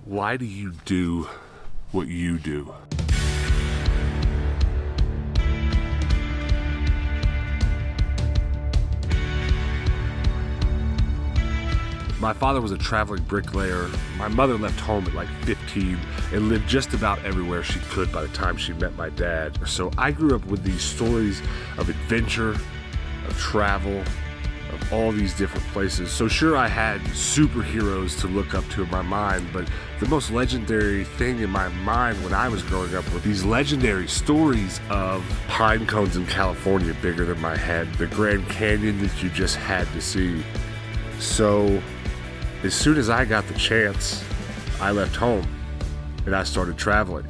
Why do you do what you do? My father was a traveling bricklayer. My mother left home at like 15 and lived just about everywhere she could by the time she met my dad. So I grew up with these stories of adventure, of travel, of all these different places. So sure, I had superheroes to look up to in my mind, but the most legendary thing in my mind when I was growing up were these legendary stories of pine cones in California bigger than my head, the Grand Canyon that you just had to see. So as soon as I got the chance, I left home and I started traveling.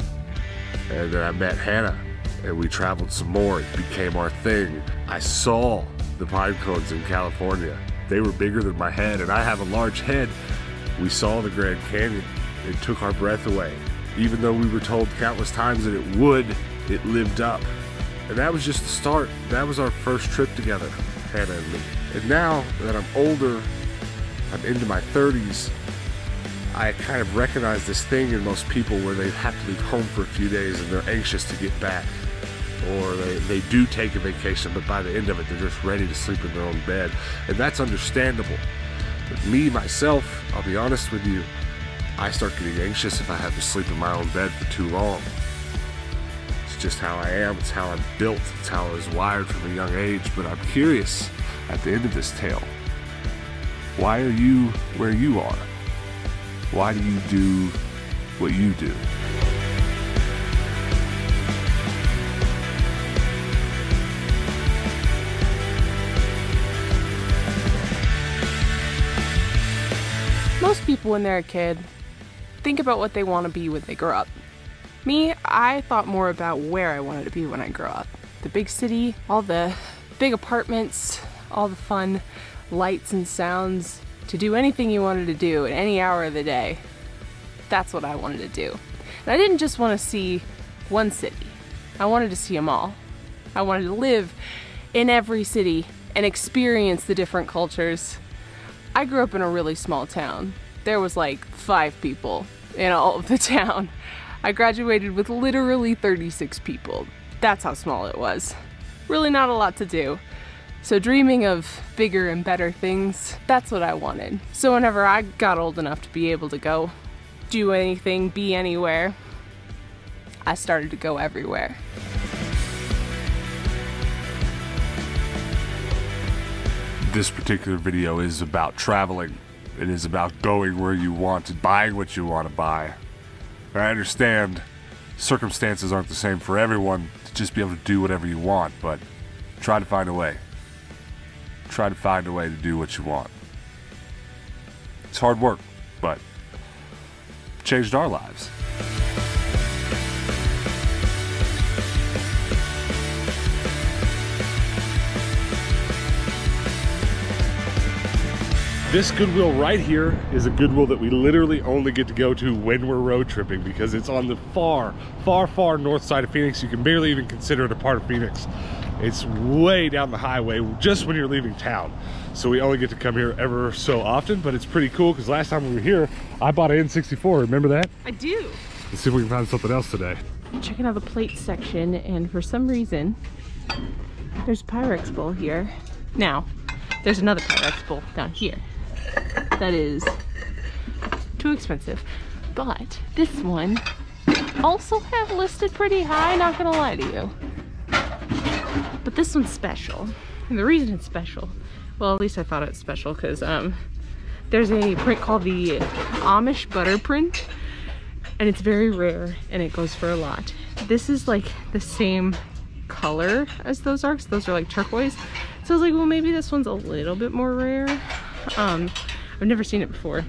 And then I met Hannah and we traveled some more. It became our thing. I saw the pine cones in California. They were bigger than my head, and I have a large head. We saw the Grand Canyon. It took our breath away. Even though we were told countless times that it would, it lived up. And that was just the start. That was our first trip together, Hannah and me. And now that I'm older, I'm into my 30s, I kind of recognize this thing in most people where they have to leave home for a few days and they're anxious to get back. Or they do take a vacation, but by the end of it, they're just ready to sleep in their own bed. And that's understandable. But me, myself, I'll be honest with you, I start getting anxious if I have to sleep in my own bed for too long. It's just how I am, it's how I'm built, it's how I was wired from a young age. But I'm curious, at the end of this tale, why are you where you are? Why do you do what you do? Most people when they're a kid think about what they want to be when they grow up. Me, I thought more about where I wanted to be when I grow up. The big city, all the big apartments, all the fun lights and sounds, to do anything you wanted to do at any hour of the day. That's what I wanted to do. And I didn't just want to see one city. I wanted to see them all. I wanted to live in every city and experience the different cultures. I grew up in a really small town. There was like 5 people in all of the town. I graduated with literally 36 people. That's how small it was. Really not a lot to do. So dreaming of bigger and better things, that's what I wanted. So whenever I got old enough to be able to go do anything, be anywhere, I started to go everywhere. This particular video is about traveling. It is about going where you want and buying what you want to buy. I understand circumstances aren't the same for everyone to just be able to do whatever you want, but try to find a way. Try to find a way to do what you want. It's hard work, but it changed our lives. This Goodwill right here is a Goodwill that we literally only get to go to when we're road tripping because it's on the far, far, far north side of Phoenix. You can barely even consider it a part of Phoenix. It's way down the highway just when you're leaving town. So we only get to come here ever so often, but it's pretty cool because last time we were here, I bought an N64. Remember that? I do. Let's see if we can find something else today. I'm checking out the plate section, and for some reason, there's a Pyrex bowl here. Now, there's another Pyrex bowl down here. That is too expensive. But this one also have listed pretty high, not gonna lie to you. But this one's special. And the reason it's special, well, at least I thought it's special because there's a print called the Amish butter print, and it's very rare and it goes for a lot. This is like the same color as those are, 'cause those are like turquoise. So I was like, well, maybe this one's a little bit more rare. I've never seen it before.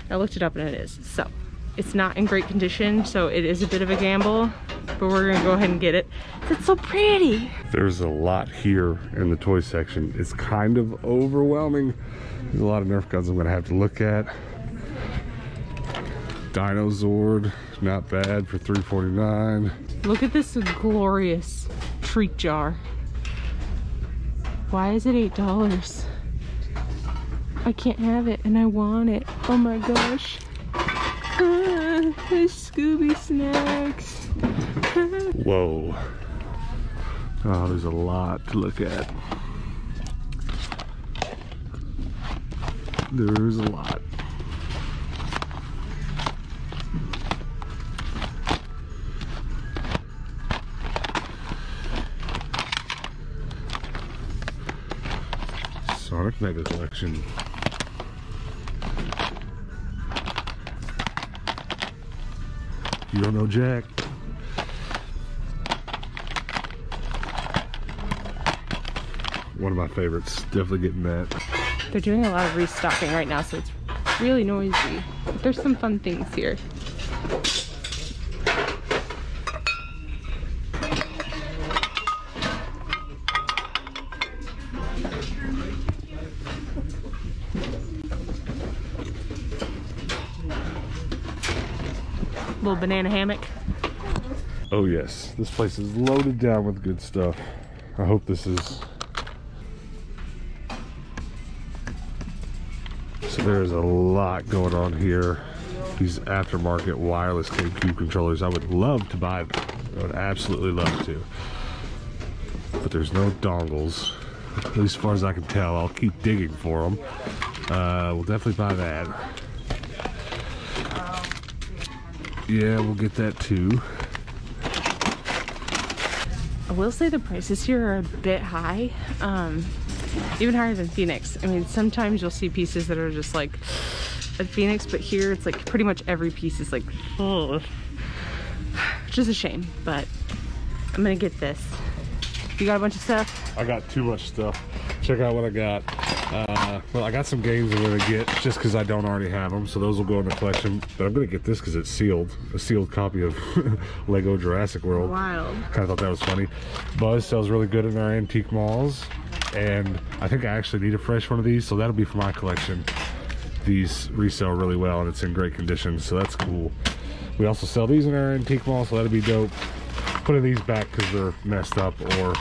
I looked it up and it is. So it's not in great condition, so it is a bit of a gamble, but we're gonna go ahead and get it. It's so pretty. There's a lot here in the toy section. It's kind of overwhelming. There's a lot of Nerf guns I'm gonna have to look at. Dinozord, not bad for $3.49. Look at this glorious treat jar. Why is it $8? I can't have it and I want it. Oh my gosh. Scooby snacks. Whoa. Oh, there's a lot to look at. There's a lot. Sonic Mega Collection. You don't know Jack. One of my favorites. Definitely getting that. They're doing a lot of restocking right now, so it's really noisy. But there's some fun things here. Little banana hammock. Oh yes, this place is loaded down with good stuff. I hope this is... So there's a lot going on here. These aftermarket wireless GameCube controllers, I would love to buy them. I would absolutely love to. But there's no dongles. At least as far as I can tell. I'll keep digging for them. We'll definitely buy that. Yeah, we'll get that too. I will say the prices here are a bit high, even higher than Phoenix. I mean, sometimes you'll see pieces that are just like at Phoenix, but here it's like pretty much every piece is like, oh, which is a shame, but I'm gonna get this. You got a bunch of stuff? I got too much stuff. Check out what I got. Well, I got some games I'm gonna get just because I don't already have them, so those will go in the collection. But I'm gonna get this because it's sealed, a sealed copy of Lego Jurassic World. Wild. Kind of thought that was funny. Buzz sells really good in our antique malls, and I think I actually need a fresh one of these, so that'll be for my collection. These resell really well, and it's in great condition, so that's cool. We also sell these in our antique mall, so that'll be dope. Putting these back because they're messed up or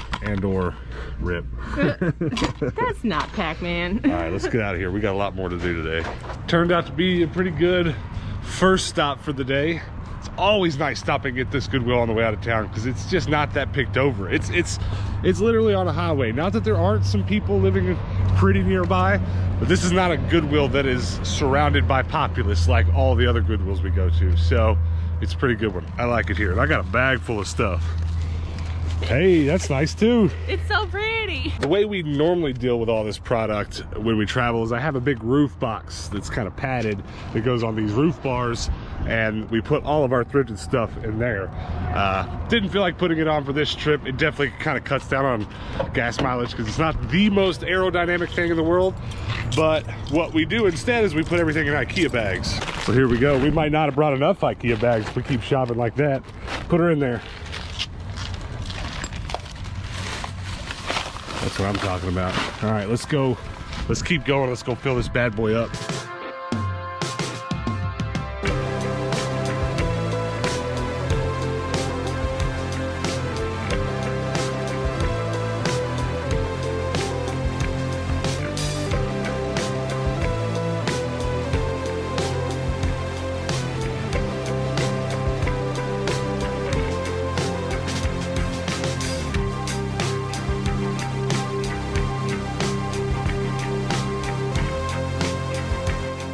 rip. That's not Pac-Man. All right, let's get out of here. We got a lot more to do today. Turned out to be a pretty good first stop for the day. It's always nice stopping at this Goodwill on the way out of town because it's just not that picked over. It's literally on a highway. Not that there aren't some people living pretty nearby, but this is not a Goodwill that is surrounded by populace like all the other Goodwills we go to. So it's a pretty good one. I like it here. And I got a bag full of stuff. Hey, that's nice too. It's so pretty. The way we normally deal with all this product when we travel is I have a big roof box that's kind of padded that goes on these roof bars, and we put all of our thrifted stuff in there. Didn't feel like putting it on for this trip. It definitely kind of cuts down on gas mileage because it's not the most aerodynamic thing in the world. But what we do instead is we put everything in IKEA bags. So here we go. We might not have brought enough IKEA bags if we keep shopping like that. Put her in there. That's what I'm talking about. All right, let's go. Let's keep going. Let's go fill this bad boy up.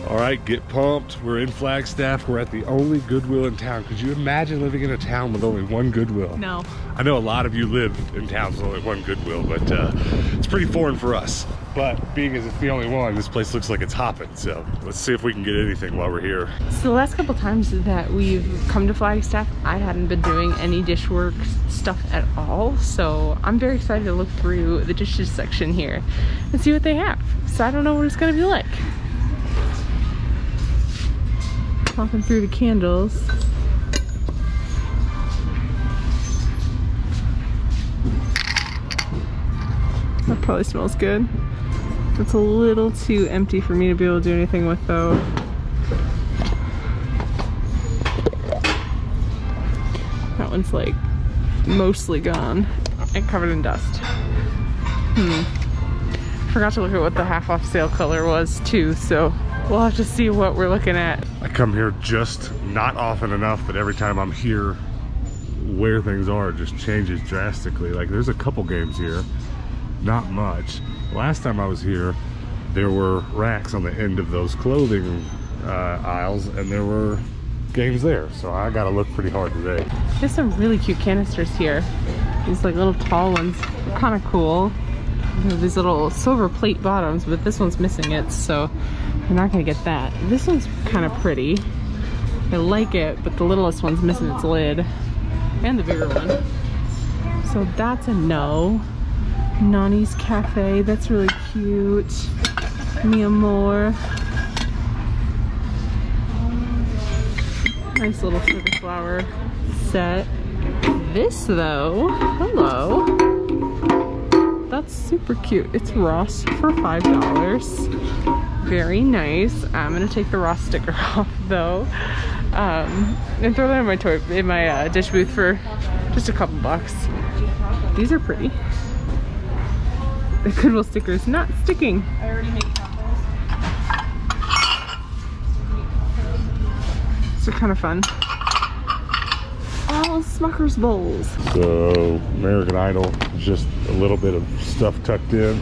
All right, get pumped. We're in Flagstaff. We're at the only Goodwill in town. Could you imagine living in a town with only one Goodwill? No. I know a lot of you live in towns with only one Goodwill, but it's pretty foreign for us. But being as it's the only one, this place looks like it's hopping. So let's see if we can get anything while we're here. So the last couple times that we've come to Flagstaff, I hadn't been doing any dishwork stuff at all. So I'm very excited to look through the dishes section here and see what they have. So I don't know what it's gonna be like. Walking through the candles. That probably smells good. It's a little too empty for me to be able to do anything with though. That one's like mostly gone and covered in dust. Forgot to look at what the half off sale color was too, so We'll have to see what we're looking at. I come here just not often enough, but every time I'm here, where things are just changes drastically. Like there's a couple games here, not much. Last time I was here, there were racks on the end of those clothing aisles, and there were games there. So I gotta look pretty hard today. There's some really cute canisters here. These like little tall ones, kind of cool. You know, these little silver plate bottoms, but this one's missing it, so you're not gonna get that. This one's kind of pretty. I like it, but the littlest one's missing its lid, and the bigger one. So that's a no. Nani's Cafe, that's really cute. Mi Amor. Nice little sugar flower set. This though, hello. That's super cute. It's Ross for $5. Very nice. I'm gonna take the Ross sticker off though, and throw that in my dish booth for just a couple bucks. These are pretty. The Goodwill sticker's not sticking. I already made combos. These are kind of fun. Oh, Smucker's bowls. So American Idol, just a little bit of stuff tucked in.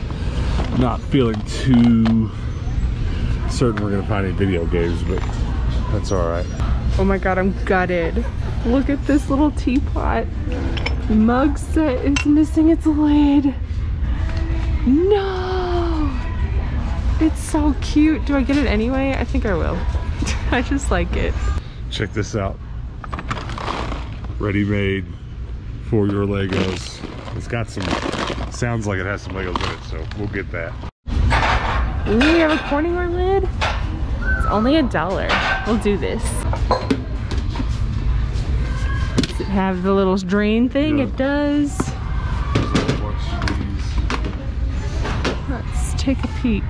Not feeling too certain we're gonna find any video games, but that's all right. Oh my God, I'm gutted. Look at this little teapot. The mug set is missing its lid. No! It's so cute. Do I get it anyway? I think I will. I just like it. Check this out. Ready-made for your Legos. It's got some, sounds like it has some Legos in it, so we'll get that. We have a Corningware lid. It's only $1. We'll do this. Does it have the little drain thing? Yeah. It does. Let's take a peek.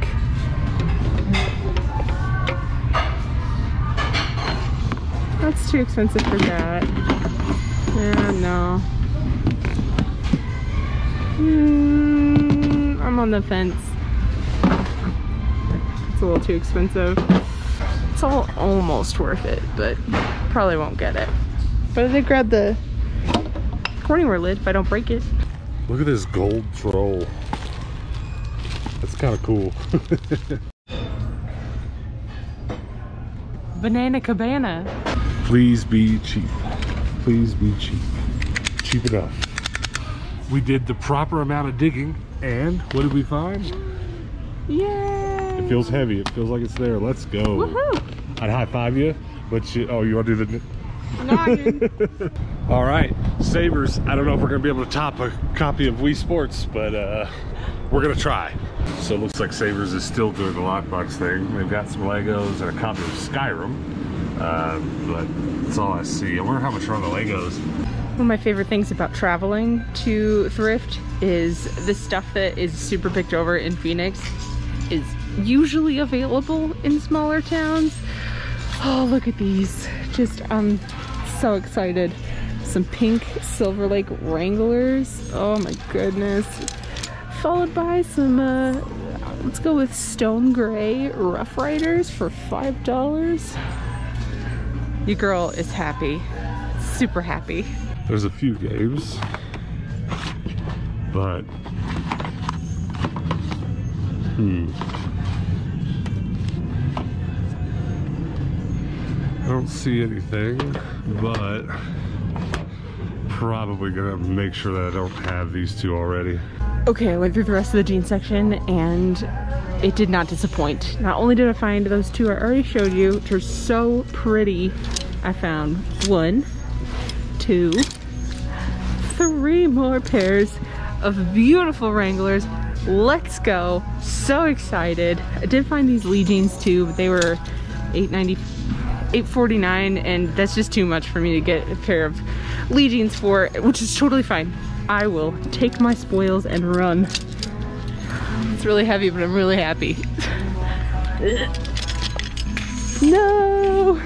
That's too expensive for that. Yeah, no. I'm on the fence. It's a little too expensive. It's all almost worth it, but probably won't get it. But I did grab the Corningware lid if I don't break it. Look at this gold troll. That's kind of cool. Banana Cabana. Please be cheap. Please be cheap. Cheap enough. We did the proper amount of digging, and what did we find? Yay! It feels heavy. It feels like it's there. Let's go. Woohoo! I'd high five you, but you, oh, you want to do the Noggin. All right, Savers. I don't know if we're gonna be able to top a copy of Wii Sports, but we're gonna try. So it looks like Savers is still doing the lockbox thing. They've got some Legos and a copy of Skyrim, but that's all I see. I wonder how much are on the Legos. One of my favorite things about traveling to thrift is the stuff that is super picked over in Phoenix is usually available in smaller towns. Oh, look at these. Just, I'm so excited. Some pink Silver Lake Wranglers. Oh my goodness. Followed by some, let's go with Stone Gray Rough Riders for $5. Your girl is happy. Super happy. There's a few games, but I don't see anything, but probably gonna make sure that I don't have these two already. Okay, I went through the rest of the jeans section and it did not disappoint. Not only did I find those two I already showed you, which are so pretty, I found 1, 2, 3 more pairs of beautiful Wranglers. Let's go. So excited. I did find these Lee jeans too, but they were $8.49, and that's just too much for me to get a pair of Lee jeans for, which is totally fine. I will take my spoils and run. It's really heavy, but I'm really happy. No!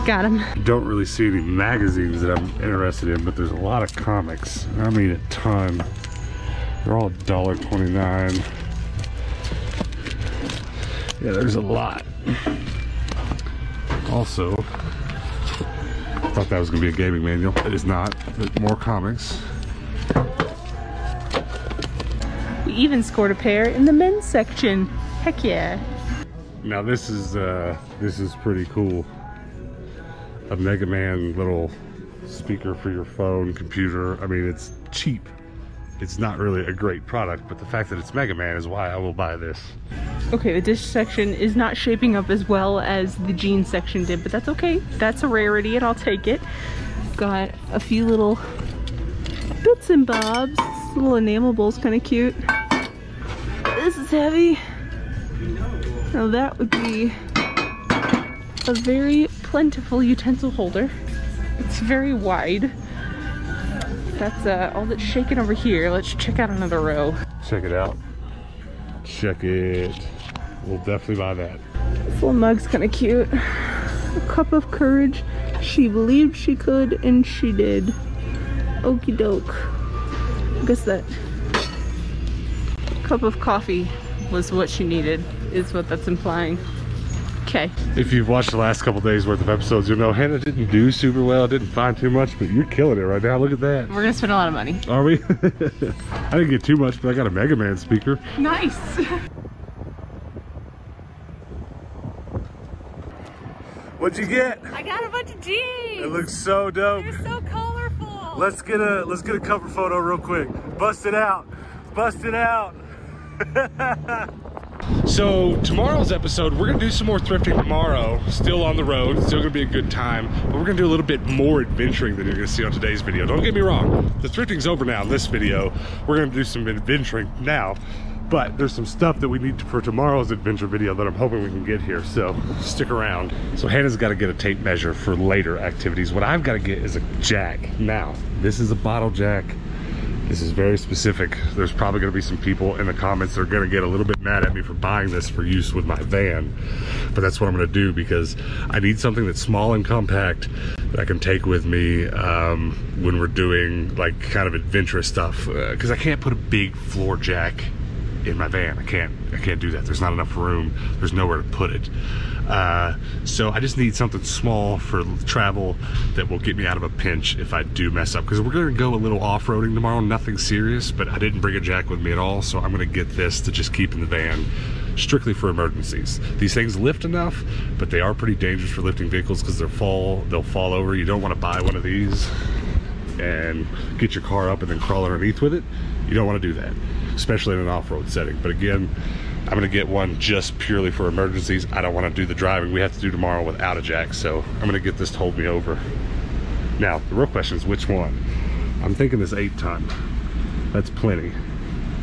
Got him. Don't really see any magazines that I'm interested in, but there's a lot of comics. I mean, a ton. They're all $1.29. Yeah, there's a lot. Also, I thought that was going to be a gaming manual. It is not, but more comics. We even scored a pair in the men's section. Heck yeah. Now this is pretty cool. A Mega Man little speaker for your phone, computer. I mean, it's cheap. It's not really a great product, but the fact that it's Mega Man is why I will buy this. Okay, the dish section is not shaping up as well as the jeans section did, but that's okay. That's a rarity and I'll take it. Got a few little bits and bobs. This little enamel bowl's kind of cute. This is heavy. Now that would be a very plentiful utensil holder. It's very wide. That's all that's shaking over here. Let's check out another row. Check it out. Check it. We'll definitely buy that. This little mug's kind of cute. A cup of courage. She believed she could, and she did. Okie doke. I guess that cup of coffee was what she needed, is what that's implying. Okay. If you've watched the last couple days worth of episodes, you'll know Hannah didn't do super well, didn't find too much, but you're killing it right now. Look at that. We're gonna spend a lot of money. Are we? I didn't get too much, but I got a Mega Man speaker. Nice. What'd you get? I got a bunch of jeans. It looks so dope. They're so colorful. Let's get a cover photo real quick. Bust it out. Bust it out. So tomorrow's episode, we're gonna do some more thrifting tomorrow. Still on the road, still gonna be a good time, but we're gonna do a little bit more adventuring than you're gonna see on today's video. Don't get me wrong, the thrifting's over now in this video. We're gonna do some adventuring now, but there's some stuff that we need for tomorrow's adventure video that I'm hoping we can get here, so stick around. So Hannah's gotta get a tape measure for later activities. What I've gotta get is a jack. Now, this is a bottle jack. This is very specific. There's probably gonna be some people in the comments that are gonna get a little bit mad at me for buying this for use with my van. But that's what I'm gonna do because I need something that's small and compact that I can take with me when we're doing like kind of adventurous stuff. Because I can't put a big floor jack in my van. I can't do that. There's not enough room. There's nowhere to put it. So I just need something small for travel that will get me out of a pinch if I do mess up. Because we're gonna go a little off-roading tomorrow, nothing serious, but I didn't bring a jack with me at all, so I'm gonna get this to just keep in the van strictly for emergencies. These things lift enough, but they are pretty dangerous for lifting vehicles because they'll fall over. You don't want to buy one of these and get your car up and then crawl underneath with it. You don't want to do that, especially in an off-road setting. But again, I'm gonna get one just purely for emergencies. I don't want to do the driving we have to do tomorrow without a jack, so I'm gonna get this to hold me over. Now, the real question is which one? I'm thinking this 8-ton. That's plenty.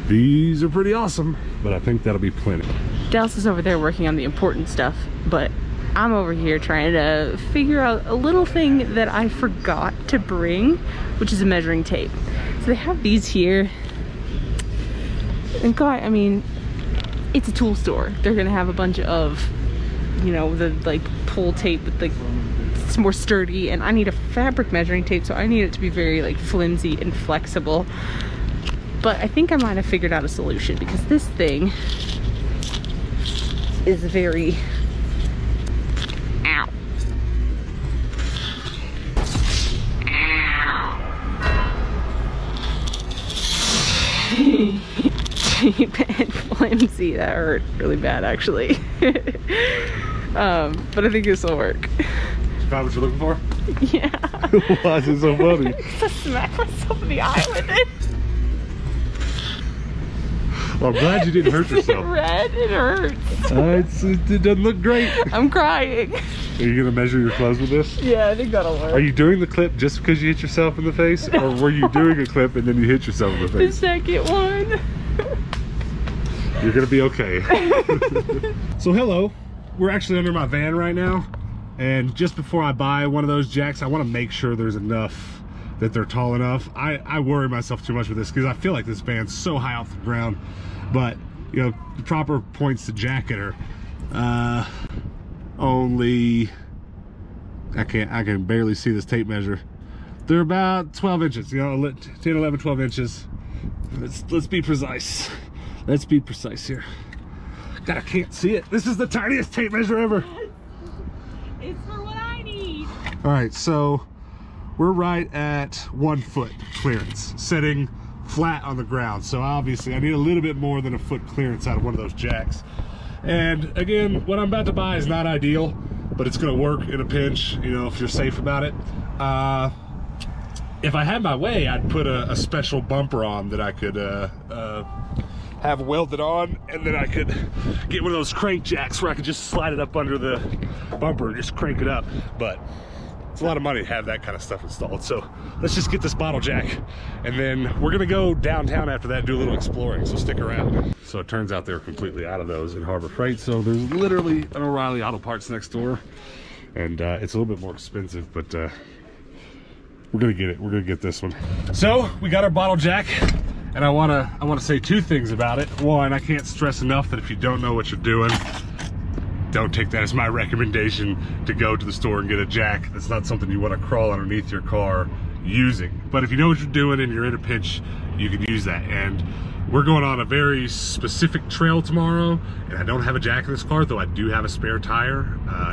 These are pretty awesome, but I think that'll be plenty. Dallas is over there working on the important stuff, but I'm over here trying to figure out a little thing that I forgot to bring, which is a measuring tape. So they have these here. And God, I mean, it's a tool store. They're gonna have a bunch of, you know, the like pull tape with like, it's more sturdy, and I need a fabric measuring tape, so I need it to be very like flimsy and flexible. But I think I might have figured out a solution because this thing is very, ow. Cheap and flimsy. That hurt really bad actually. But I think this will work. You found what you're looking for? Yeah. Why is it so funny? To smack myself in the eye with it. Well, I'm glad you didn't hurt yourself. Red, it hurts. It doesn't look great. I'm crying. Are you gonna measure your clothes with this? Yeah, I think that'll work. Are you doing the clip just because you hit yourself in the face? Or were you doing a clip and then you hit yourself in the The face? second one. You're gonna be okay. So hello, we're actually under my van right now. And just before I buy one of those jacks, I wanna make sure there's enough that they're tall enough. I worry myself too much with this because I feel like this van's so high off the ground. But, you know, the proper points to jack it are only, I can barely see this tape measure. They're about 12 inches, you know, 10, 11, 12 inches. Let's be precise. Let's be precise here. God, I can't see it. This is the tiniest tape measure ever. It's for what I need. All right, so we're right at 1 foot clearance, sitting flat on the ground. So obviously I need a little bit more than a foot clearance out of one of those jacks. And again, what I'm about to buy is not ideal, but it's gonna work in a pinch, you know, if you're safe about it. If I had my way, I'd put a special bumper on that I could have welded on, and then I could get one of those crank jacks where I could just slide it up under the bumper and just crank it up. But it's a lot of money to have that kind of stuff installed. So let's just get this bottle jack, and then we're gonna go downtown after that and do a little exploring, so stick around. So it turns out they were completely out of those in Harbor Freight. So there's literally an O'Reilly Auto Parts next door, and it's a little bit more expensive, but we're gonna get it. We're gonna get this one. So we got our bottle jack, and I wanna say 2 things about it. One, I can't stress enough that if you don't know what you're doing, don't take that as my recommendation to go to the store and get a jack. That's not something you want to crawl underneath your car using. But if you know what you're doing and you're in a pinch, you can use that. And we're going on a very specific trail tomorrow, and I don't have a jack in this car, though I do have a spare tire.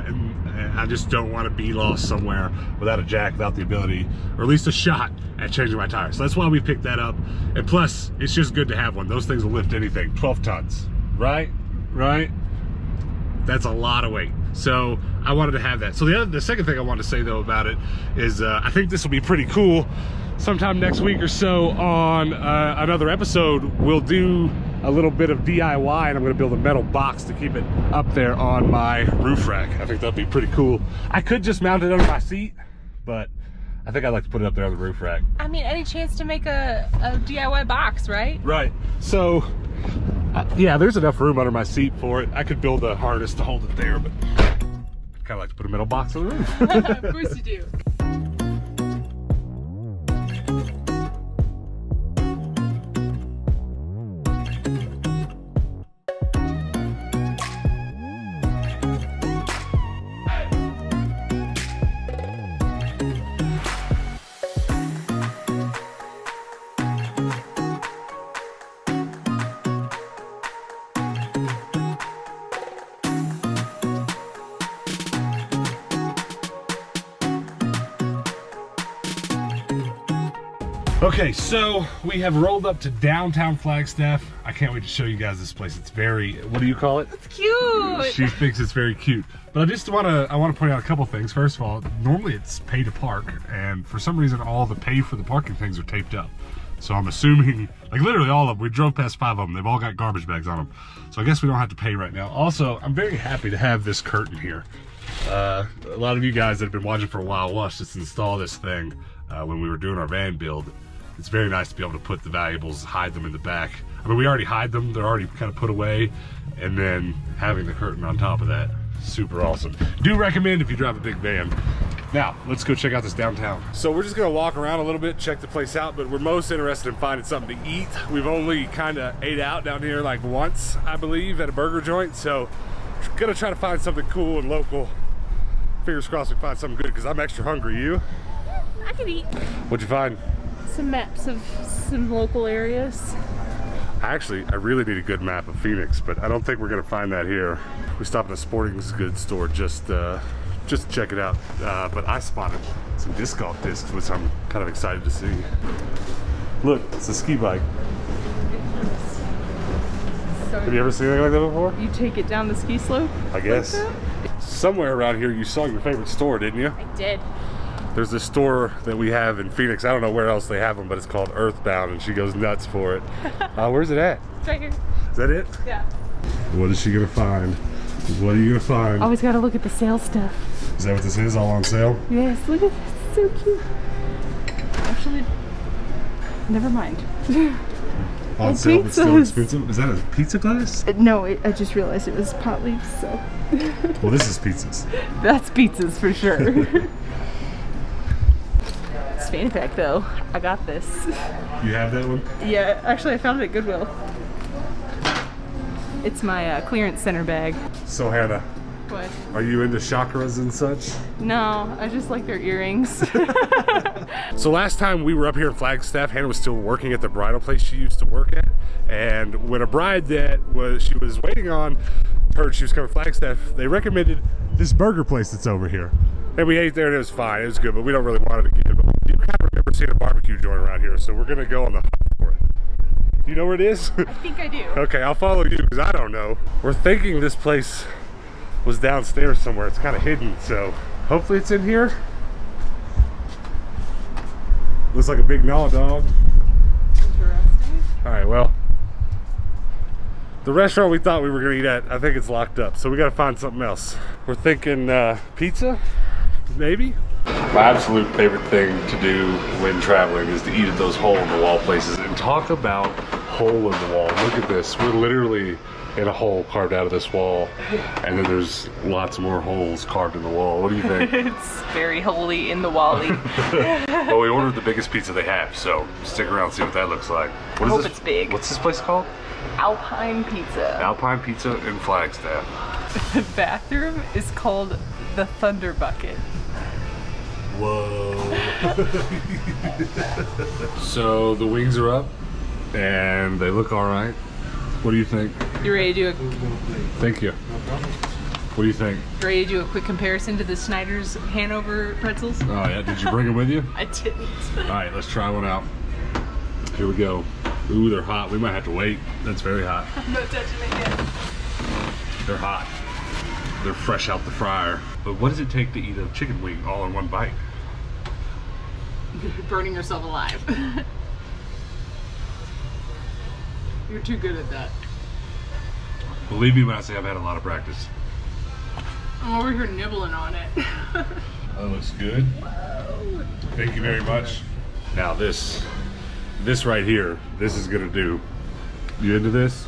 And I just don't want to be lost somewhere without a jack, without the ability, or at least a shot at changing my tires. So that's why we picked that up. And plus, it's just good to have one. Those things will lift anything, 12 tons, right? Right? That's a lot of weight. So I wanted to have that. So the second thing I wanted to say though about it is I think this will be pretty cool. Sometime next week or so on another episode, we'll do a little bit of DIY, and I'm gonna build a metal box to keep it up there on my roof rack. I think that'd be pretty cool. I could just mount it under my seat, but I think I'd like to put it up there on the roof rack. I mean, any chance to make a DIY box, right? Right. So yeah, there's enough room under my seat for it. I could build a harness to hold it there, but I'd kind of like to put a metal box on the roof. Of course you do. Okay, so we have rolled up to downtown Flagstaff. I can't wait to show you guys this place. It's very, what do you call it? It's cute. She thinks it's very cute. But I want to point out a couple things. First of all, normally it's pay to park, and for some reason all the pay for the parking things are taped up. So I'm assuming, like literally all of them, we drove past 5 of them. They've all got garbage bags on them. So I guess we don't have to pay right now. Also, I'm very happy to have this curtain here. A lot of you guys that have been watching for a while watched us install this thing when we were doing our van build. It's very nice to be able to put the valuables, hide them in the back. I mean, we already hide them. They're already kind of put away. And then having the curtain on top of that, super awesome. Do recommend if you drive a big van. Now, let's go check out this downtown. So we're just gonna walk around a little bit, check the place out, but we're most interested in finding something to eat. We've only kind of ate out down here like once, I believe, at a burger joint. So gonna try to find something cool and local. Fingers crossed we find something good, because I'm extra hungry. You? I could eat. What'd you find? Some maps of some local areas. I really need a good map of Phoenix, but I don't think we're gonna find that here. We stopped at a sporting goods store just to check it out. But I spotted some disc golf discs, which I'm kind of excited to see. Look, it's a ski bike. So have you ever seen anything like that before? You take it down the ski slope? I guess. Like somewhere around here you saw your favorite store, didn't you? I did. There's this store that we have in Phoenix. I don't know where else they have them, but it's called Earthbound, and she goes nuts for it. Where's it at? It's right here. Is that it? Yeah. What is she gonna find? What are you gonna find? Always gotta look at the sale stuff. Is that what this is? All on sale? Yes, look at this. So cute. Actually, never mind. On sale, but still expensive? Is that a pizza glass? No, I just realized it was pot leaves, so. Well, this is pizzas. That's pizzas for sure. It's fanny pack though. I got this. You have that one? Yeah, actually I found it at Goodwill. It's my clearance center bag. So Hannah, what? Are you into chakras and such? No, I just like their earrings. So last time we were up here in Flagstaff, Hannah was still working at the bridal place she used to work at, And when a bride that she was waiting on heard she was coming to Flagstaff, they recommended this burger place that's over here. And we ate there and it was fine. It was good, but we don't really want it again. But you kind of remember seeing a barbecue joint around here, so we're gonna go on the hunt for it. Do you know where it is? I think I do. Okay, I'll follow you because I don't know. We're thinking this place was downstairs somewhere. It's kind of hidden, so hopefully it's in here. Looks like a big gnaw dog. Interesting. All right, well, the restaurant we thought we were gonna eat at, I think it's locked up, so we gotta find something else. We're thinking pizza, maybe? My absolute favorite thing to do when traveling is to eat at those hole-in-the-wall places. And talk about hole in the wall. Look at this. We're literally in a hole carved out of this wall, and then there's lots more holes carved in the wall. What do you think? It's very holy in the wally. Well, we ordered the biggest pizza they have, so stick around and see what that looks like. What is Hope this? it's big. What's this place called? Alpine Pizza. Alpine Pizza in Flagstaff. The bathroom is called the Thunder Bucket. Whoa. So the wings are up and they look all right. What do you think? You ready to do a Thank you. What do you think? ready to do a quick comparison to the Snyder's Hanover pretzels? Oh yeah, did you bring them with you? I didn't. All right, let's try one out. Here we go. Ooh, they're hot. We might have to wait. That's very hot. I'm not touching it yet. They're hot. They're fresh out the fryer. But what does it take to eat a chicken wing all in one bite? You're burning yourself alive. You're too good at that. Believe me when I say I've had a lot of practice. I'm over here nibbling on it. That looks good. Whoa. Thank you very much. Now this right here, this is gonna do. You into this?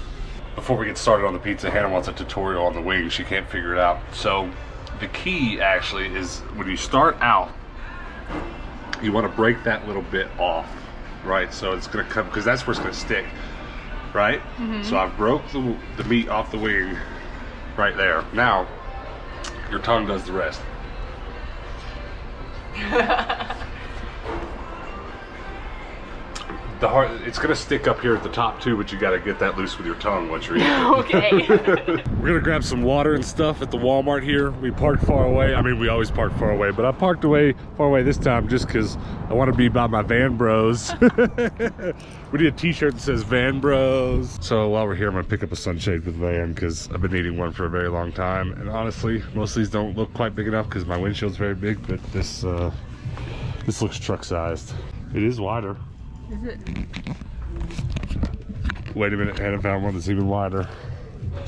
Before we get started on the pizza, Hannah wants a tutorial on the wings. She can't figure it out. So the key actually is when you start out, you want to break that little bit off, right? So it's gonna come, because that's where it's gonna stick, right? So I've broke the meat off the wing right there. Now your tongue does the rest. It's gonna stick up here at the top too, but you gotta get that loose with your tongue once you're eating it. Okay. We're gonna grab some water and stuff at the Walmart here. We parked far away. I mean, we always park far away, but I parked far away this time just because I want to be by my Van Bros. We need a t-shirt that says Van Bros. So while we're here, I'm gonna pick up a sunshade with Van because I've been needing one for a very long time. And honestly, most of these don't look quite big enough because my windshield's very big, but this looks truck sized. It is wider. Is it? Wait a minute, Hannah found one that's even wider.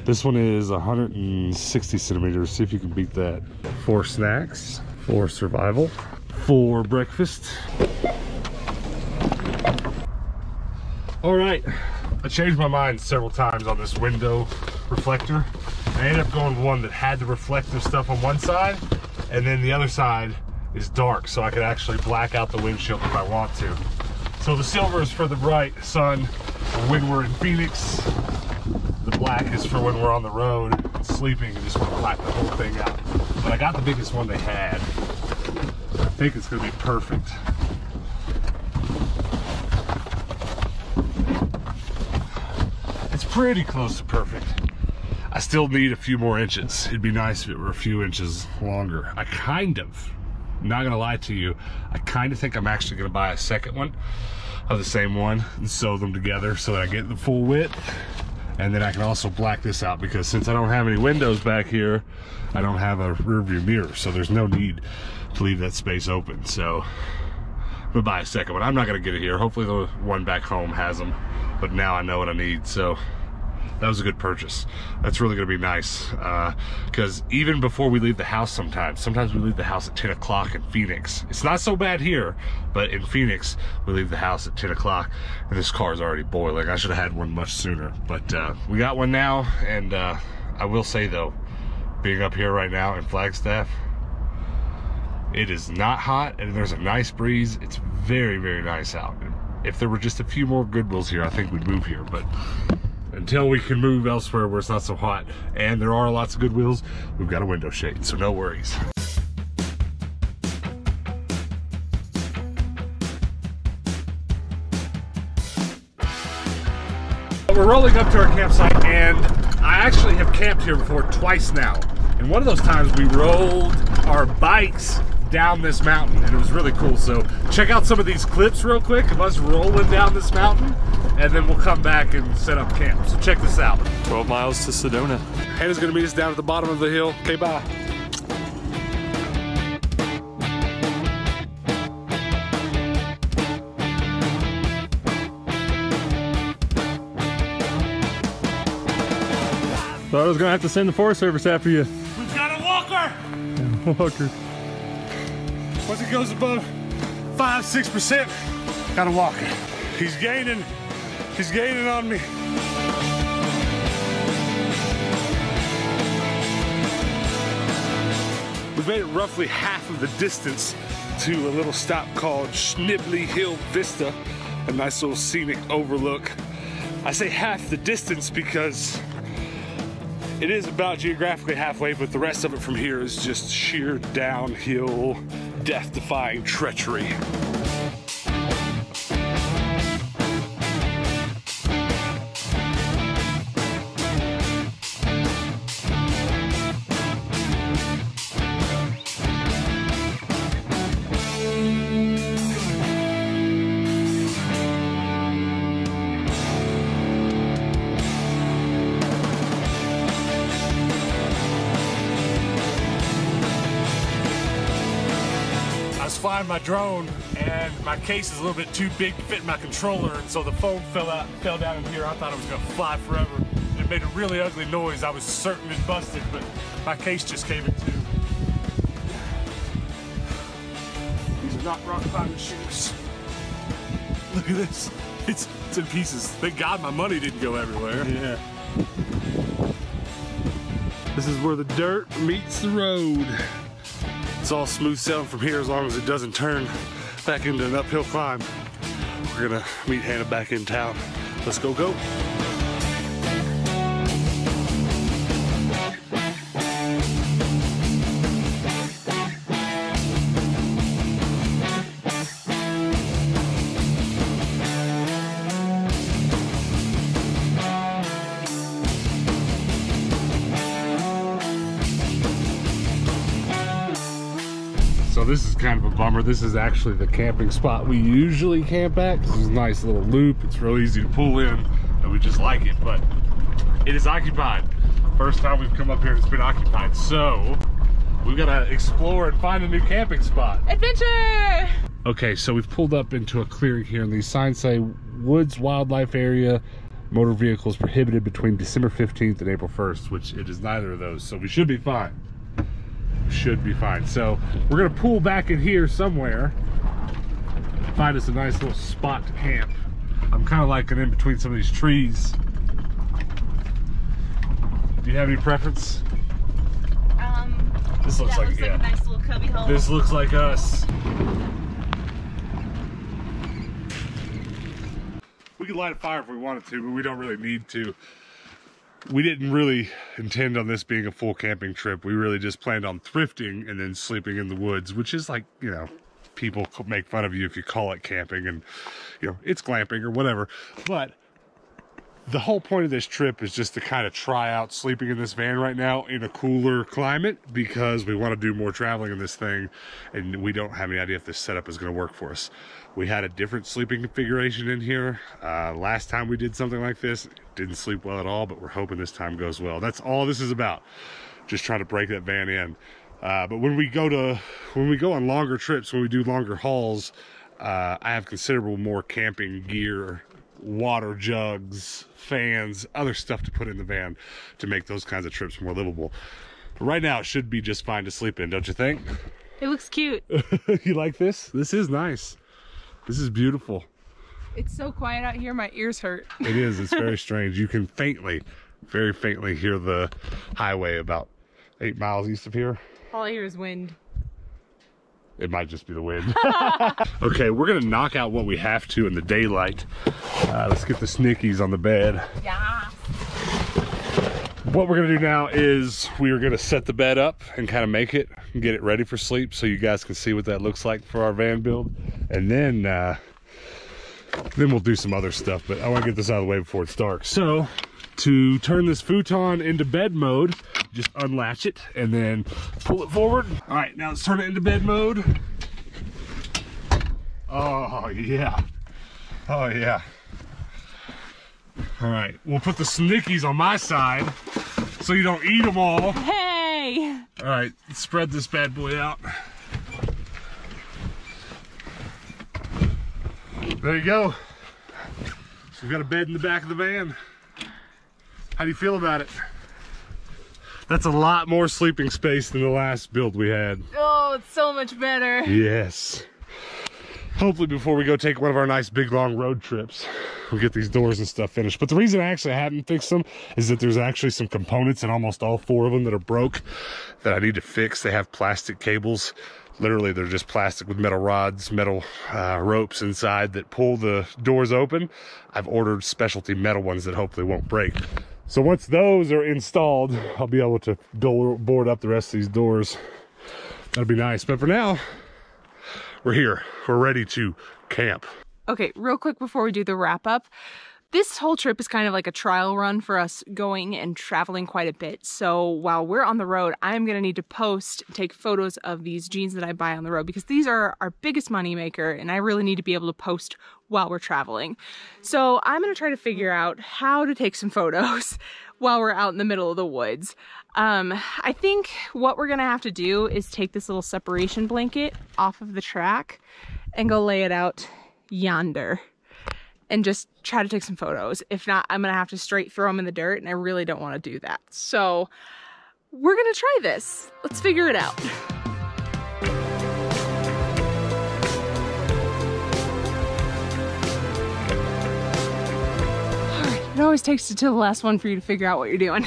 This one is 160 centimeters. See if you can beat that. 4 snacks, 4 survival, 4 breakfast. All right, I changed my mind several times on this window reflector. I ended up going with one that had the reflective stuff on one side, and then the other side is dark, so I could actually black out the windshield if I want to. So the silver is for the bright sun when we're in Phoenix. The black is for when we're on the road sleeping and just want to black the whole thing out. But I got the biggest one they had. I think it's going to be perfect. It's pretty close to perfect. I still need a few more inches. It'd be nice if it were a few inches longer. I kind of, not gonna lie to you, I kind of think I'm actually gonna buy a second one of the same one and sew them together so that I get the full width. And then I can also black this out because since I don't have any windows back here, I don't have a rear view mirror, so there's no need to leave that space open. So I'm gonna buy a second one. I'm not gonna get it here. Hopefully the one back home has them, but now I know what I need. So that was a good purchase. That's really gonna be nice because even before we leave the house sometimes we leave the house at 10 o'clock in Phoenix. It's not so bad here, but in Phoenix, we leave the house at 10 o'clock and this car is already boiling. I should have had one much sooner, but we got one now. And I will say though, being up here right now in Flagstaff, it is not hot and there's a nice breeze. It's very, very nice out. If there were just a few more Goodwills here, I think we'd move here, but until we can move elsewhere where it's not so hot, and there are lots of Goodwills, we've got a window shade, so no worries. we're rolling up to our campsite, and I actually have camped here before twice now. And one of those times we rolled our bikes down this mountain, and it was really cool. So check out some of these clips real quick of us rolling down this mountain, and then we'll come back and set up camp. So check this out. 12 miles to Sedona. Hannah's gonna meet us down at the bottom of the hill. Okay, bye. Thought I was gonna have to send the Forest Service after you. We've got a walker! Walker. Once it goes above 5–6%, got a walker. He's gaining on me. We've made it roughly half of the distance to a little stop called Schnibly Hill Vista, a nice little scenic overlook. I say half the distance because it is about geographically halfway, but the rest of it from here is just sheer downhill, death-defying treachery. Flying my drone, and my case is a little bit too big to fit in my controller, and so the phone fell down in here. I thought it was gonna fly forever. It made a really ugly noise. I was certain it busted, but my case just came in two. These are not rock climbing shoes. Look at this. It's in pieces. Thank God my money didn't go everywhere. Yeah. This is where the dirt meets the road. It's all smooth sailing from here as long as it doesn't turn back into an uphill climb. We're gonna meet Hannah back in town. Let's go. So this is kind of a bummer. This is actually the camping spot we usually camp at. This is a nice little loop. It's real easy to pull in, and we just like it, but it is occupied. First time we've come up here, it's been occupied. So we've got to explore and find a new camping spot. Adventure! Okay, so we've pulled up into a clearing here, and these signs say Woods Wildlife Area, motor vehicles prohibited between December 15th and April 1st, which it is neither of those, so we should be fine. Should be fine. So we're gonna pull back in here somewhere, find us a nice little spot to camp. I'm kind of liking in between some of these trees. Do you have any preference? This looks like a nice little cubby hole. This looks like us. We could light a fire if we wanted to, but we don't really need to. We didn't really intend on this being a full camping trip. We really just planned on thrifting and then sleeping in the woods, which is like, you know, people make fun of you if you call it camping, and, you know, it's glamping or whatever. But the whole point of this trip is just to kind of try out sleeping in this van right now in a cooler climate, because we want to do more traveling in this thing, and we don't have any idea if this setup is going to work for us. We had a different sleeping configuration in here. Last time we did something like this, it didn't sleep well at all, but we're hoping this time goes well. That's all this is about. Just trying to break that van in. But when we go on longer trips, when we do longer hauls, I have considerable more camping gear, water jugs, fans, other stuff to put in the van to make those kinds of trips more livable. But right now it should be just fine to sleep in, don't you think? It looks cute. You like this? This is nice. This is beautiful. It's so quiet out here, my ears hurt. It is. It's very strange. You can very faintly hear the highway about 8 miles east of here. All I hear is wind. It might just be the wind. Okay, we're gonna knock out what we have to in the daylight. Let's get the snickies on the bed. Yeah. What we're gonna do now is we are gonna set the bed up and kind of make it and get it ready for sleep, so you guys can see what that looks like for our van build. And then Then we'll do some other stuff, but I want to get this out of the way before it's dark. So, to turn this futon into bed mode, just unlatch it and then pull it forward. All right, now let's turn it into bed mode. Oh yeah, oh yeah. All right, we'll put the Snickies on my side so you don't eat them all. Hey! All right, let's spread this bad boy out. There you go. So we've got a bed in the back of the van. How do you feel about it? That's a lot more sleeping space than the last build we had. Oh, it's so much better. Yes. Hopefully before we go take one of our nice big long road trips, we'll get these doors and stuff finished. But the reason I actually haven't fixed them is that there's actually some components in almost all 4 of them that are broke that I need to fix. They have plastic cables. Literally, they're just plastic with metal rods, metal ropes inside that pull the doors open. I've ordered specialty metal ones that hopefully won't break. So once those are installed, I'll be able to board up the rest of these doors. That'll be nice. But for now, we're here. We're ready to camp. Okay, real quick before we do the wrap up. This whole trip is kind of like a trial run for us going and traveling quite a bit. So while we're on the road, I'm going to need to take photos of these jeans that I buy on the road because these are our biggest money maker and I really need to be able to post while we're traveling. So I'm going to try to figure out how to take some photos while we're out in the middle of the woods. I think what we're going to have to do is take this little separation blanket off of the track and go lay it out yonder and just try to take some photos. If not, I'm gonna have to straight throw them in the dirt and I really don't wanna do that. So we're gonna try this. Let's figure it out. All right, it always takes it to the last one for you to figure out what you're doing.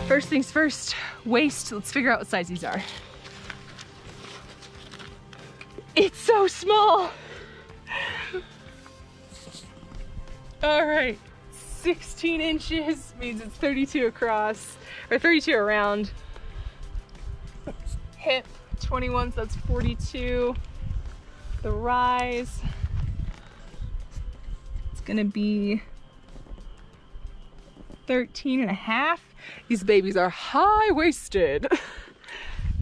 First things first, waist. Let's figure out what size these are. It's so small. All right, 16 inches means it's 32 across, or 32 around. Hip, 21, so that's 42. The rise, it's gonna be 13 and a half. These babies are high-waisted.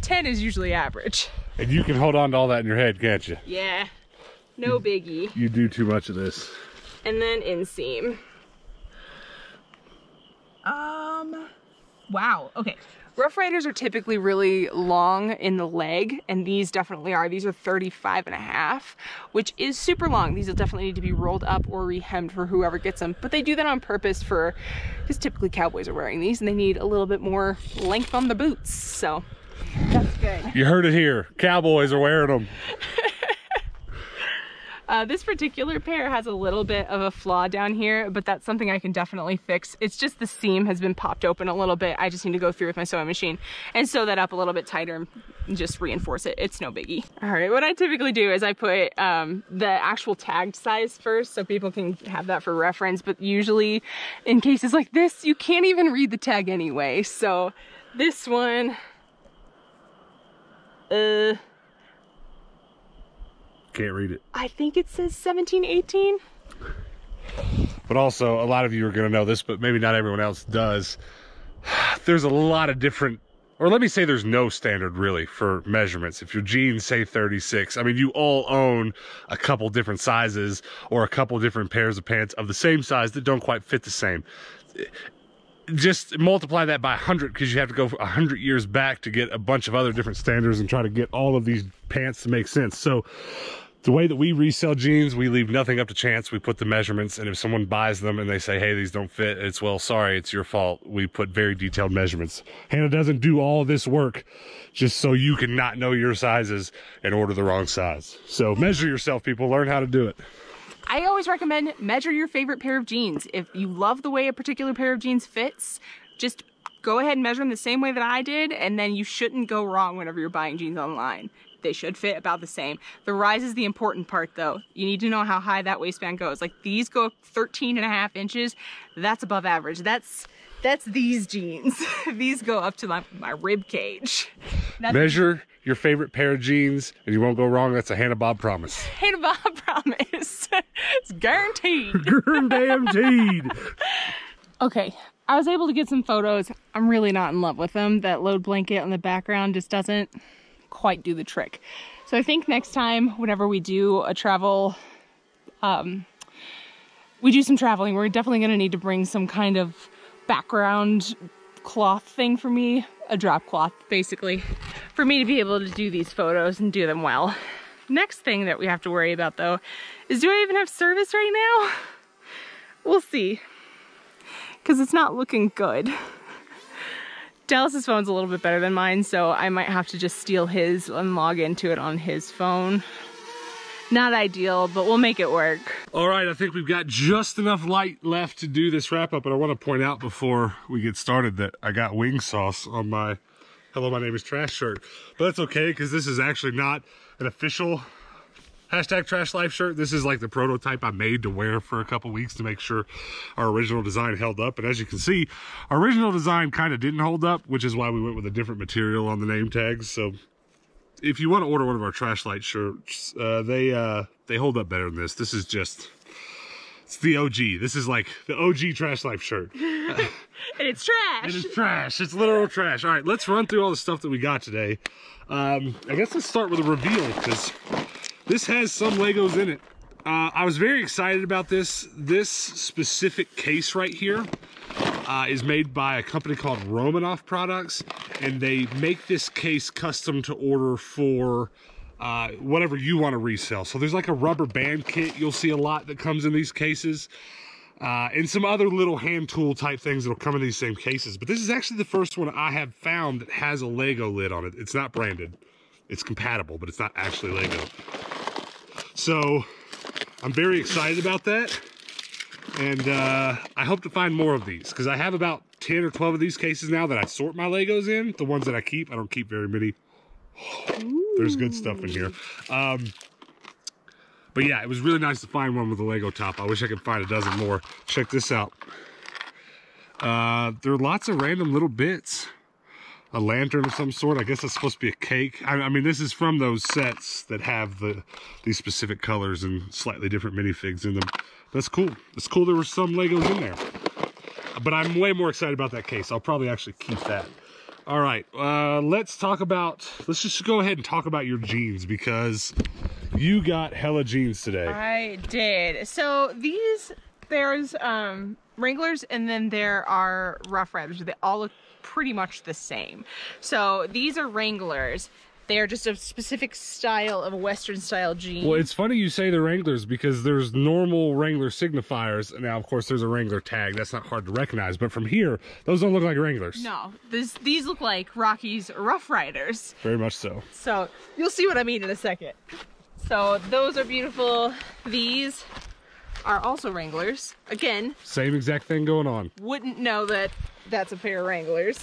10 is usually average. And you can hold on to all that in your head, can't you? Yeah, no biggie. You do too much of this. And then inseam. Wow, okay. Rough Riders are typically really long in the leg, and these definitely are. These are 35 and a half, which is super long. These will definitely need to be rolled up or rehemmed for whoever gets them, but they do that on purpose because typically cowboys are wearing these and they need a little bit more length on the boots, so that's good. You heard it here. Cowboys are wearing them. This particular pair has a little bit of a flaw down here, but that's something I can definitely fix. It's just the seam has been popped open a little bit. I just need to go through with my sewing machine and sew that up a little bit tighter and just reinforce it. It's no biggie. All right, what I typically do is I put the actual tagged size first so people can have that for reference, but usually in cases like this, you can't even read the tag anyway. So this one, Can't read it. I think it says 17, 18. But also, a lot of you are going to know this, but maybe not everyone else does. There's a lot of different, or let me say there's no standard really for measurements. If your jeans say 36, I mean, you all own a couple different sizes or a couple different pairs of pants of the same size that don't quite fit the same. Just multiply that by 100 because you have to go 100 years back to get a bunch of other different standards and try to get all of these pants to make sense. So the way that we resell jeans, we leave nothing up to chance. We put the measurements, and if someone buys them and they say, hey, these don't fit, it's, well, sorry, it's your fault. We put very detailed measurements. Hannah doesn't do all of this work just so you can not know your sizes and order the wrong size. So measure yourself, people. Learn how to do it. I always recommend measure your favorite pair of jeans. If you love the way a particular pair of jeans fits, just go ahead and measure them the same way that I did, and then you shouldn't go wrong whenever you're buying jeans online. they should fit about the same. The rise is the important part though. You need to know how high that waistband goes. Like these go 13.5 inches. That's above average. That's these jeans. These go up to my rib cage. Measure your favorite pair of jeans and you won't go wrong. That's a Hannah Bob promise. Hannah Bob promise. It's guaranteed. Guaranteed. Okay, I was able to get some photos. I'm really not in love with them. That load blanket on the background just doesn't quite do the trick. So I think next time, whenever we do a travel, we do some traveling, we're definitely gonna need to bring some kind of background cloth thing for me, a drop cloth basically, for me to be able to do these photos and do them well. Next thing that we have to worry about though is, do I even have service right now? We'll see, because it's not looking good. Dallas's phone's a little bit better than mine, so I might have to just steal his and log into it on his phone. Not ideal, but we'll make it work. All right, I think we've got just enough light left to do this wrap up, but I want to point out before we get started that I got wing sauce on my Hello, My Name is Trash shirt. But that's okay, because this is actually not an official #TrashLife shirt. This is like the prototype I made to wear for a couple weeks to make sure our original design held up. And as you can see, our original design kind of didn't hold up, which is why we went with a different material on the name tags. So if you want to order one of our Trashlight shirts, they hold up better than this. This is just, it's the OG. This is like the OG Trash Life shirt. And it's trash. It is trash. It's literal trash. All right, let's run through all the stuff that we got today. I guess let's start with a reveal, because this has some Legos in it. I was very excited about this. This specific case right here is made by a company called Romanoff Products, and they make this case custom to order for whatever you want to resell. So there's like a rubber band kit you'll see a lot that comes in these cases, and some other little hand tool type things that'll come in these same cases. But this is actually the first one I have found that has a Lego lid on it. It's not branded. It's compatible, but it's not actually Lego. So I'm very excited about that. And I hope to find more of these, because I have about 10 or 12 of these cases now that I sort my Legos in. The ones that I keep, I don't keep very many. There's good stuff in here. But yeah, it was really nice to find one with a Lego top. I wish I could find a dozen more. Check this out. There are lots of random little bits. A lantern of some sort. I guess that's supposed to be a cake. I mean, this is from those sets that have these specific colors and slightly different minifigs in them. That's cool. It's cool there were some Legos in there. But I'm way more excited about that case. I'll probably actually keep that. All right, let's just go ahead and talk about your jeans, because you got hella jeans today. I did. So there's Wranglers, and then there are Rough Riders. They all look pretty much the same. So these are Wranglers. They're just a specific style of Western style jeans. Well, it's funny you say the Wranglers, because there's normal Wrangler signifiers. Now, of course, there's a Wrangler tag. That's not hard to recognize. But from here, those don't look like Wranglers. No, these look like Rocky's Rough Riders. Very much so. So you'll see what I mean in a second. So those are beautiful. These are also Wranglers. Again, same exact thing going on. Wouldn't know that that's a pair of Wranglers.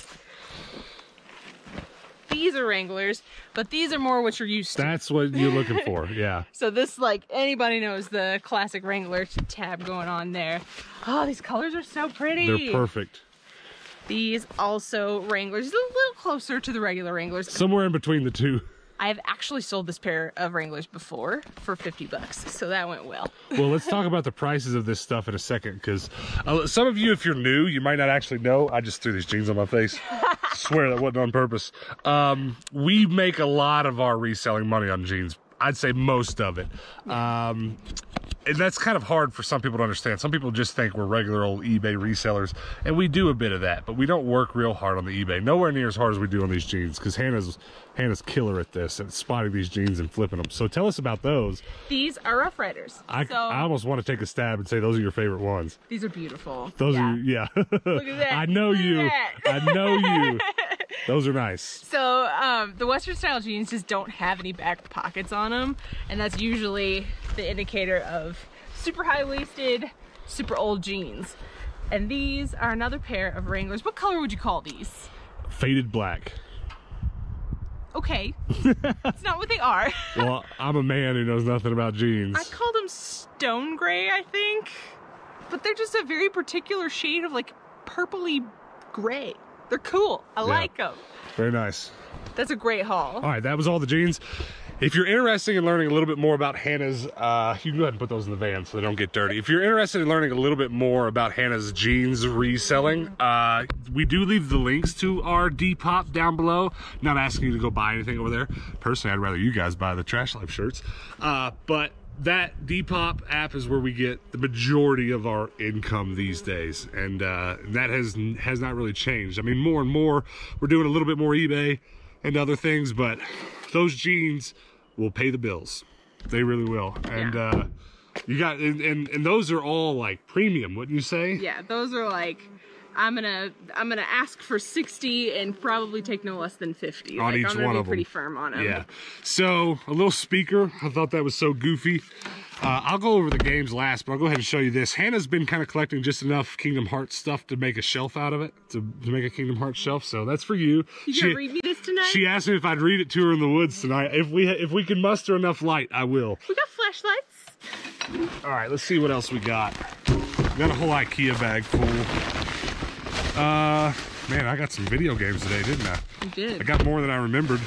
These are Wranglers, but these are more what you're used to. That's what you're looking for, yeah. So this, like, anybody knows the classic Wrangler tab going on there. Oh, these colors are so pretty. They're perfect. These also Wranglers, a little closer to the regular Wranglers. Somewhere in between the two. I've actually sold this pair of Wranglers before for 50 bucks, so that went well. Well, let's talk about the prices of this stuff in a second, because some of you, if you're new, you might not actually know. I just threw these jeans on my face. I swear that wasn't on purpose. We make a lot of our reselling money on jeans. I'd say most of it. And that's kind of hard for some people to understand. Some people just think we're regular old eBay resellers, and we do a bit of that, but we don't work real hard on the eBay. Nowhere near as hard as we do on these jeans, because Hannah's killer at this, at spotting these jeans and flipping them. So tell us about those. These are Rough Riders. I almost want to take a stab and say those are your favorite ones. These are beautiful. Those are, yeah. Look at that. I know you. I know you. Those are nice. So the Western style jeans just don't have any back pockets on them, and that's usually the indicator of super high-waisted, super old jeans. And these are another pair of Wranglers. What color would you call these? Faded black. Okay. That's not what they are. Well, I'm a man who knows nothing about jeans. I call them stone gray, I think. But they're just a very particular shade of like purpley gray. They're cool. I like them. Very nice. That's a great haul. All right, that was all the jeans. If you're interested in learning a little bit more about Hannah's, you can go ahead and put those in the van so they don't get dirty. If you're interested in learning a little bit more about Hannah's jeans reselling, we do leave the links to our Depop down below. Not asking you to go buy anything over there. Personally, I'd rather you guys buy the Trash Life shirts. But that Depop app is where we get the majority of our income these days. And that has not really changed. I mean, more and more, we're doing a little bit more eBay and other things, but those jeans will pay the bills. They really will. And you got and those are all like premium, wouldn't you say? Yeah, those are like I'm gonna ask for 60 and probably take no less than 50. On like, each I'm gonna one be of them. pretty firm on them. Yeah. So a little speaker. I thought that was so goofy. I'll go over the games last, but I'll go ahead and show you this. Hannah's been kind of collecting just enough Kingdom Hearts stuff to make a shelf out of it, to make a Kingdom Hearts shelf. So that's for you. You gonna read me this tonight? She asked me if I'd read it to her in the woods tonight. If we can muster enough light, I will. We got flashlights. All right, let's see what else we got. We got a whole IKEA bag full. Man, I got some video games today, didn't I? You did. I got more than I remembered.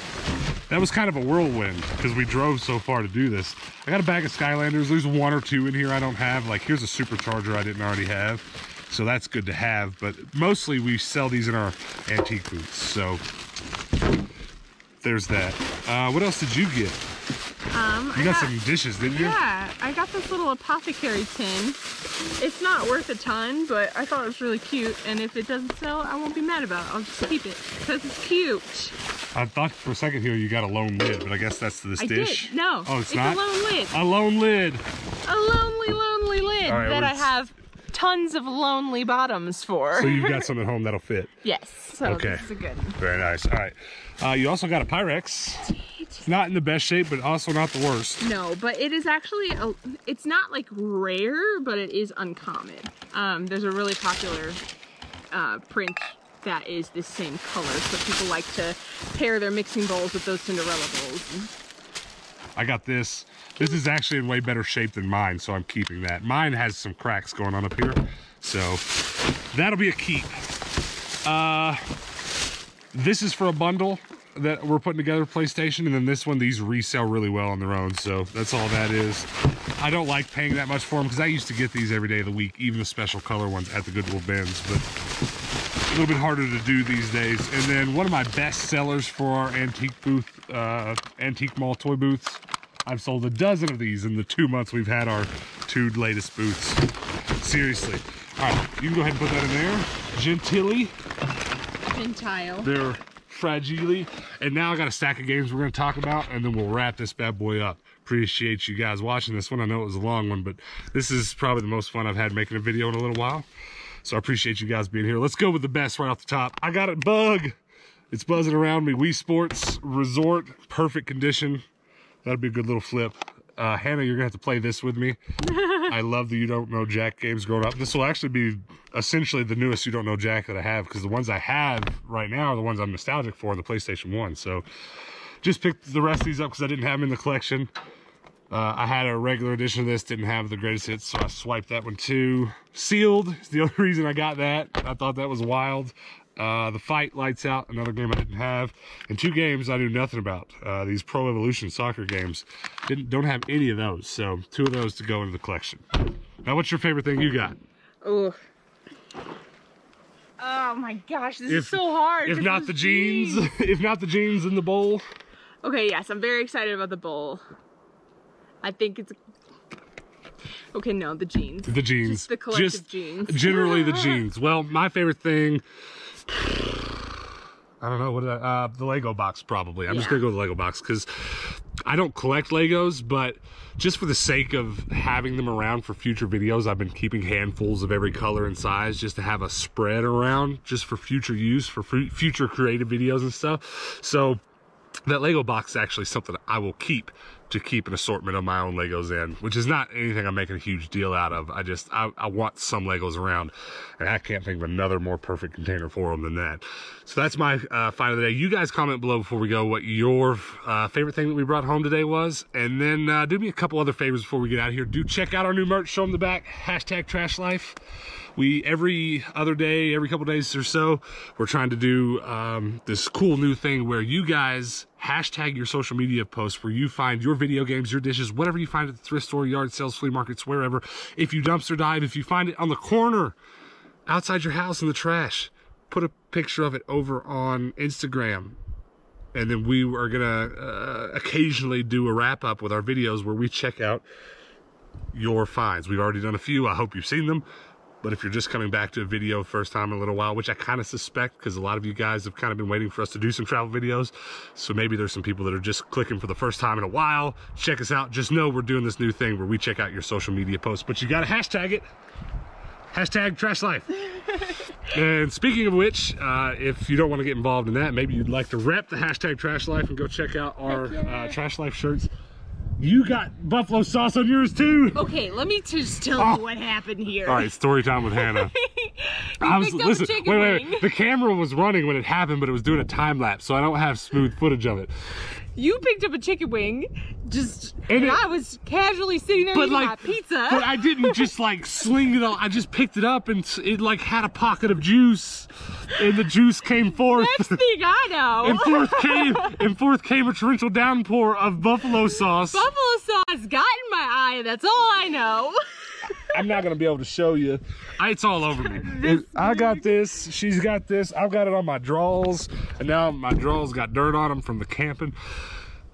That was kind of a whirlwind because we drove so far to do this. I got a bag of Skylanders. There's one or two in here I don't have. Like, here's a supercharger I didn't already have. So that's good to have. But mostly we sell these in our antique booths. So there's that. What else did you get? You got some dishes, didn't you? Yeah, I got this little apothecary tin. It's not worth a ton, but I thought it was really cute. And if it doesn't sell, I won't be mad about it. I'll just keep it because it's cute. I thought for a second here you got a lone lid, but I guess that's this dish. I did. No, oh, it's not? a lone lid. A lone lid. A lonely lid right, that I have tons of lonely bottoms for. So you've got some at home that'll fit. Yes. So Okay. this is a good one. Very nice. All right. You also got a Pyrex. It's not in the best shape, but also not the worst. No, but it is actually, it's not like rare, but it is uncommon. There's a really popular print that is this same color, so people like to pair their mixing bowls with those Cinderella bowls. I got this. This is actually in way better shape than mine, so I'm keeping that. Mine has some cracks going on up here, so that'll be a keep. This is for a bundle that we're putting together, PlayStation, and then this one, these resell really well on their own, so that's all that is. I don't like paying that much for them because I used to get these every day of the week, even the special color ones at the Goodwill bins, but a little bit harder to do these days. And then one of my best sellers for our antique booth, antique mall toy booths, I've sold a dozen of these in the 2 months we've had our 2 latest booths. Seriously. All right, you can go ahead and put that in there. Gentile. They're fragile. And now I got a stack of games we're going to talk about, and then we'll wrap this bad boy up. Appreciate you guys watching this one. I know it was a long one, but this is probably the most fun I've had making a video in a little while. So I appreciate you guys being here. Let's go with the best right off the top. I got it, Bug. It's buzzing around me. Wii Sports Resort, perfect condition. That'd be a good little flip. Hannah, you're gonna have to play this with me. I love the You Don't Know Jack games growing up. This will actually be essentially the newest You Don't Know Jack that I have, because the ones I have right now are the ones I'm nostalgic for on the PlayStation 1. So just picked the rest of these up because I didn't have them in the collection. I had a regular edition of this, didn't have the greatest hits, so I swiped that one too. Sealed is the only reason I got that. I thought that was wild. The Fight, Lights Out, another game I didn't have, and 2 games I knew nothing about. These Pro Evolution soccer games, don't have any of those, so 2 of those to go into the collection. Now, what's your favorite thing you got? Oh my gosh, this is so hard. If not the jeans, if not the jeans in the bowl. Okay, yes, I'm very excited about the bowl. I think it's okay. No, the jeans. The jeans. Just the collective jeans. Generally the jeans. Well, my favorite thing, I don't know, what the Lego box probably. I'm just gonna go with the Lego box because I don't collect Legos, but just for the sake of having them around for future videos, I've been keeping handfuls of every color and size just to have a spread around just for future use, for future creative videos and stuff. So that Lego box is actually something I will keep. to keep an assortment of my own Legos in, which is not anything I'm making a huge deal out of. I want some Legos around, and I can't think of another more perfect container for them than that. So that's my find of the day. You guys comment below before we go what your favorite thing that we brought home today was, and then do me a couple other favors before we get out of here. Do check out our new merch, show them the back, #TrashLife. We, every other day, every couple days or so, we're trying to do this cool new thing where you guys hashtag your social media posts where you find your video games, your dishes, whatever you find at the thrift store, yard sales, flea markets, wherever. If you dumpster dive, if you find it on the corner outside your house in the trash, put a picture of it over on Instagram. And then we are gonna occasionally do a wrap up with our videos where we check out your finds. We've already done a few. I hope you've seen them. But if you're just coming back to a video first time in a little while, which I kind of suspect because a lot of you guys have kind of been waiting for us to do some travel videos. So maybe there's some people that are just clicking for the first time in a while. Check us out. Just know we're doing this new thing where we check out your social media posts, but you got to hashtag it. #TrashLife. And speaking of which, if you don't want to get involved in that, maybe you'd like to rep the #TrashLife and go check out our Trash Life shirts. You got buffalo sauce on yours too. Okay, let me just tell you what happened here. All right, story time with Hannah. Listen, wait. The camera was running when it happened, but it was doing a time lapse, so I don't have smooth footage of it. You picked up a chicken wing, and I was casually sitting there eating my pizza. But I didn't just like sling it all. I just picked it up and it like had a pocket of juice, and the juice came forth. Next thing I know, and forth came a torrential downpour of buffalo sauce. Buffalo sauce got in my eye. That's all I know. I'm not gonna be able to show you. It's all over me. I got this, she's got this, I've got it on my drawers, and now my drawers got dirt on them from the camping.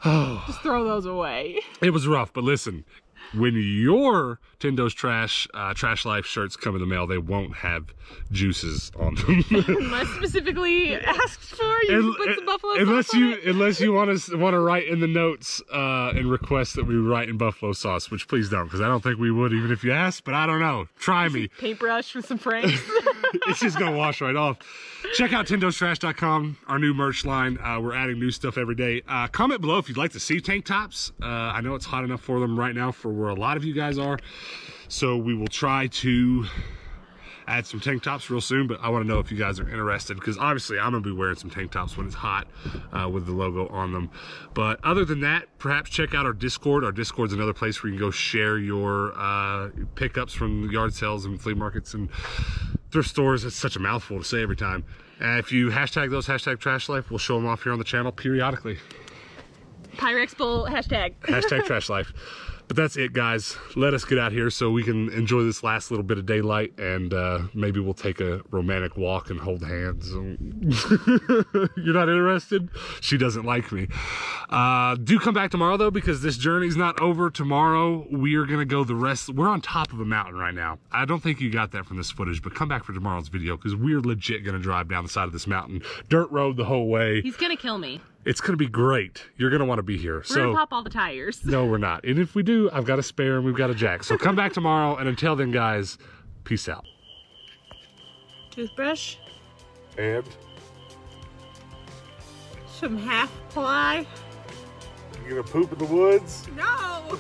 Just throw those away. It was rough, but listen, when your Tindo's Trash Life shirts come in the mail, they won't have juices on them. Unless specifically asked for, you put some buffalo sauce on it. Unless you want to write in the notes and request that we write in buffalo sauce, which please don't, because I don't think we would even if you asked, but I don't know. Try me. Paintbrush with some frames. It's just gonna wash right off. Check out tindostrash.com, our new merch line. We're adding new stuff every day. Comment below if you'd like to see tank tops. I know it's hot enough for them right now for where a lot of you guys are. So we will try to add some tank tops real soon, but I want to know if you guys are interested, because obviously I'm gonna be wearing some tank tops when it's hot with the logo on them. But other than that, perhaps check out our Discord. Our Discord's another place where you can go share your pickups from yard sales and flea markets and thrift stores. It's such a mouthful to say every time. If you hashtag those, #TrashLife, we'll show them off here on the channel periodically. Pyrex Bowl hashtag. #TrashLife. But that's it, guys. Let us get out here so we can enjoy this last little bit of daylight, and maybe we'll take a romantic walk and hold hands. You're not interested? She doesn't like me. Do come back tomorrow, though, because this journey's not over. Tomorrow, we are going to go the rest. We're on top of a mountain right now. I don't think you got that from this footage, but come back for tomorrow's video, because we're legit going to drive down the side of this mountain. Dirt road the whole way. He's going to kill me. It's going to be great. You're going to want to be here. We're going to pop all the tires. No, we're not. And if we do, I've got a spare and we've got a jack. So come back tomorrow, and until then, guys, peace out. Toothbrush. And? Some half ply. You gonna poop in the woods? No!